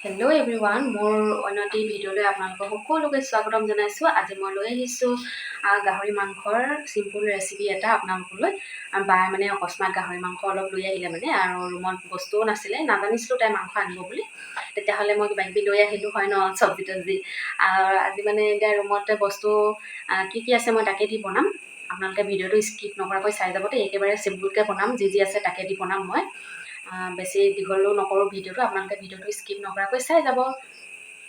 Hello' everyone, মোৰ অন্যটি ভিডিঅ'লৈ আপোনালোকক সকলোকে স্বাগতম জনাইছোঁ। আজি মই লৈ আহিছোঁ গাহৰি মাংসৰ চিম্পুল ৰেচিপি এটা আপোনালোকলৈ। বায়ে মানে অকস্মাত গাহৰি মাংস অলপ লৈ আহিলে আৰু ৰুমত বস্তুও নাছিলে, নাজানিছিলোঁ তাই মাংস আনিব বুলি। তেতিয়াহ'লে মই কিবাকিবি লৈ আহিলোঁ হয় ন, চব্জি তব্জি। আজি এতিয়া ৰুমতে বস্তু কি আছে মই তাকে দি বনাম। আপোনালোকে ভিডিঅ'টো স্কিপ নকৰাকৈ চাই যাব দেই। একেবাৰে চিম্পুলকৈ বনাম, যি আছে তাকে দি বনাম মই। বেছি দীঘলো নকৰোঁ ভিডিঅ'টো, আপোনালোকে ভিডিঅ'টো স্কিপ নকৰাকৈ চাই যাব।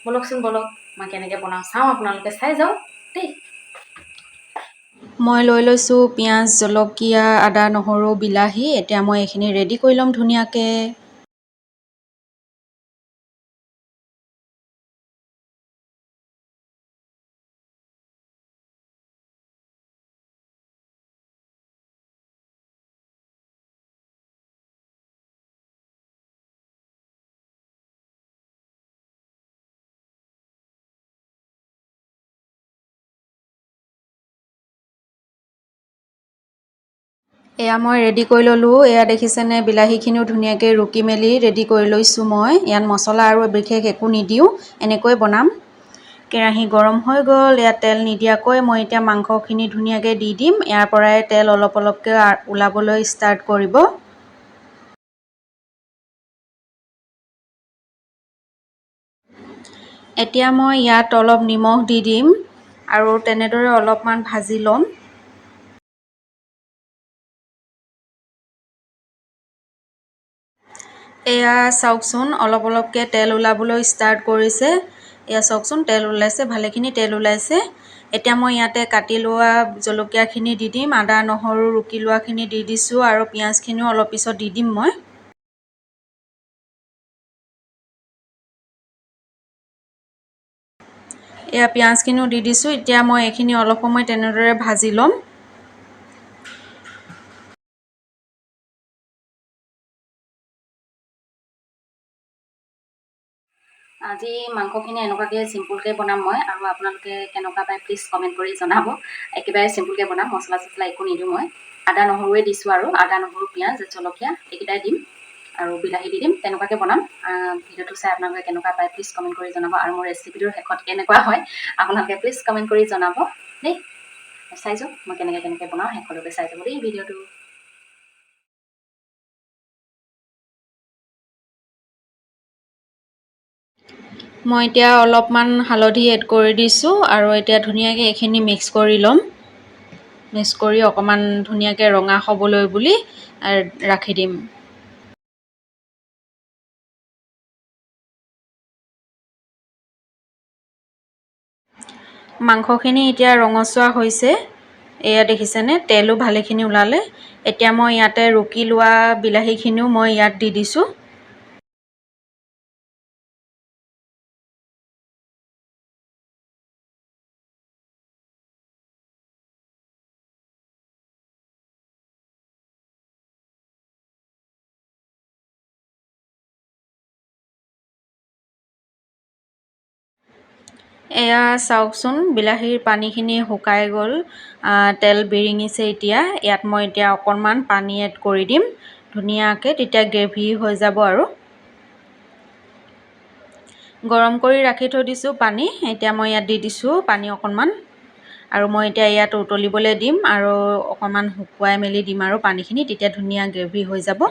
বলকচোন বলক, মই কেনেকৈ বনাওঁ চাওঁ, আপোনালোকে চাই যাওক দেই। মই লৈ লৈছোঁ পিঁয়াজ, জলকীয়া, আদা, নহৰু, বিলাহী। এতিয়া মই এইখিনি ৰেডি কৰি ল'ম ধুনীয়াকৈ। এয়া মই ৰেডি কৰি ল'লোঁ। এয়া দেখিছেনে, বিলাহীখিনিও ধুনীয়াকৈ ৰুকি মেলি ৰেডি কৰি লৈছোঁ মই। ইয়াত মছলা আৰু বিশেষ একো নিদিওঁ, এনেকৈ বনাম। কেৰাহী গৰম হৈ গ'ল। ইয়াত তেল নিদিয়াকৈ মই এতিয়া মাংসখিনি ধুনীয়াকৈ দি দিম। ইয়াৰ পৰাই তেল অলপ অলপকৈ ওলাবলৈ ষ্টাৰ্ট কৰিব। এতিয়া মই ইয়াত অলপ নিমখ দি দিম আৰু তেনেদৰে অলপমান ভাজি ল'ম। এয়া চাওকচোন, অলপ অলপকৈ তেল ওলাবলৈ ষ্টাৰ্ট কৰিছে। এয়া চাওকচোন, তেল ওলাইছে, ভালেখিনি তেল ওলাইছে। এতিয়া মই ইয়াতে কাটি লোৱা জলকীয়াখিনি দি দিম, আদা নহৰু ৰুকি লোৱাখিনি দি দিছোঁ আৰু পিঁয়াজখিনিও অলপ পিছত দি দিম মই। এয়া পিঁয়াজখিনিও দি দিছোঁ। এতিয়া মই এইখিনি অলপ সময় তেনেদৰে ভাজি ল'ম। আজি মাংসখিনি এনেকুৱাকৈ চিম্পুলকৈ বনাম মই, আৰু আপোনালোকে কেনেকুৱা পায় প্লিজ কমেণ্ট কৰি জনাব। একেবাৰে চিম্পুলকৈ বনাম, মছলা চছলা একো নিদিওঁ মই। আদা নহৰুৱে দিছোঁ, আৰু আদা নহৰু পিঁয়াজ জলকীয়া এইকেইটাই দিম আৰু বিলাহী দি দিম, তেনেকুৱাকৈ বনাম। ভিডিঅ'টো চাই আপোনালোকে কেনেকুৱা পায় প্লিজ কমেণ্ট কৰি জনাব, আৰু মোৰ ৰেচিপিটোৰ শেষত কেনেকুৱা হয় আপোনালোকে প্লিজ কমেণ্ট কৰি জনাব দেই। চাই যাওক মই কেনেকৈ বনাওঁ, শেষলৈকে চাই যাব দেই ভিডিঅ'টো। মই এতিয়া অলপমান হালধি এড কৰি দিছোঁ, আৰু এতিয়া ধুনীয়াকৈ এইখিনি মিক্স কৰি ল'ম। মিক্স কৰি অকণমান ধুনীয়াকৈ ৰঙা হ'বলৈ বুলি ৰাখি দিম। মাংসখিনি এতিয়া ৰঙচুৱা হৈছে। এয়া দেখিছেনে, তেলো ভালেখিনি ওলালে। এতিয়া মই ইয়াতে ৰুকি লোৱা বিলাহীখিনিও মই ইয়াত দি দিছোঁ। এয়া চাওকচোন, বিলাহীৰ পানীখিনি শুকাই গ'ল, তেল বিৰিঙিছে। ইয়াত মই অকণমান পানী এড কৰি দিম ধুনীয়াকৈ, তেতিয়া গ্ৰেভি হৈ যাব। আৰু গৰম কৰি ৰাখি থৈ দিছোঁ পানী, এতিয়া মই ইয়াত দি দিছোঁ পানী অকণমান, আৰু মই এতিয়া ইয়াত উতলিবলৈ দিম আৰু অকণমান শুকুৱাই মেলি দিম আৰু পানীখিনি, তেতিয়া ধুনীয়া গ্ৰেভি হৈ যাব।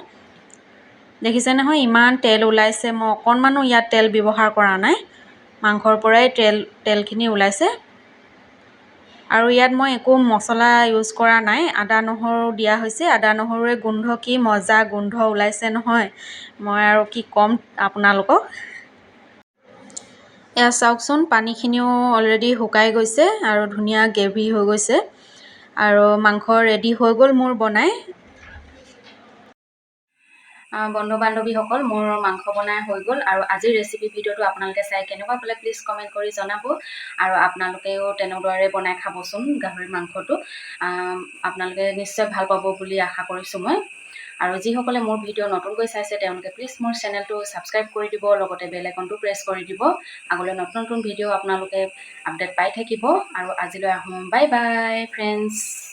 দেখিছে নহয়, ইমান তেল ওলাইছে। মই অকণমানো ইয়াত তেল ব্যৱহাৰ কৰা নাই, মাংসৰ পৰাই তেলখিনি ওলাইছে। আৰু ইয়াত মই একো মছলা ইউজ কৰা নাই, আদা নহৰু দিয়া হৈছে। আদা নহৰুৰে গোন্ধ কি মজা গোন্ধ ওলাইছে নহয়, মই আৰু কি ক'ম আপোনালোকক। এয়া চাওকচোন, পানীখিনিও অলৰেডি শুকাই গৈছে আৰু ধুনীয়া গ্ৰেভি হৈ গৈছে, আৰু মাংস ৰেডি হৈ গ'ল মোৰ বনাই। বন্ধু বান্ধৱীসকল, মোৰ মাংস বনাই হৈ গ'ল, আৰু আজিৰ ৰেচিপি ভিডিঅ'টো আপোনালোকে চাই কেনেকুৱা পালে প্লিজ কমেণ্ট কৰি জনাব। আৰু আপোনালোকেও তেনেদৰে বনাই খাবচোন গাহৰি মাংসটো, আপোনালোকে নিশ্চয় ভাল পাব বুলি আশা কৰিছোঁ মই। আৰু যিসকলে মোৰ ভিডিঅ' নতুনকৈ চাইছে তেওঁলোকে প্লিজ মোৰ চেনেলটো ছাবস্ক্ৰাইব কৰি দিব, লগতে বেল আইকনটো প্ৰেছ কৰি দিব। আগলৈ নতুন নতুন ভিডিঅ' আপোনালোকে আপডেট পাই থাকিব। আৰু আজিলৈ আহোঁ, বাই বাই ফ্ৰেণ্ডছ।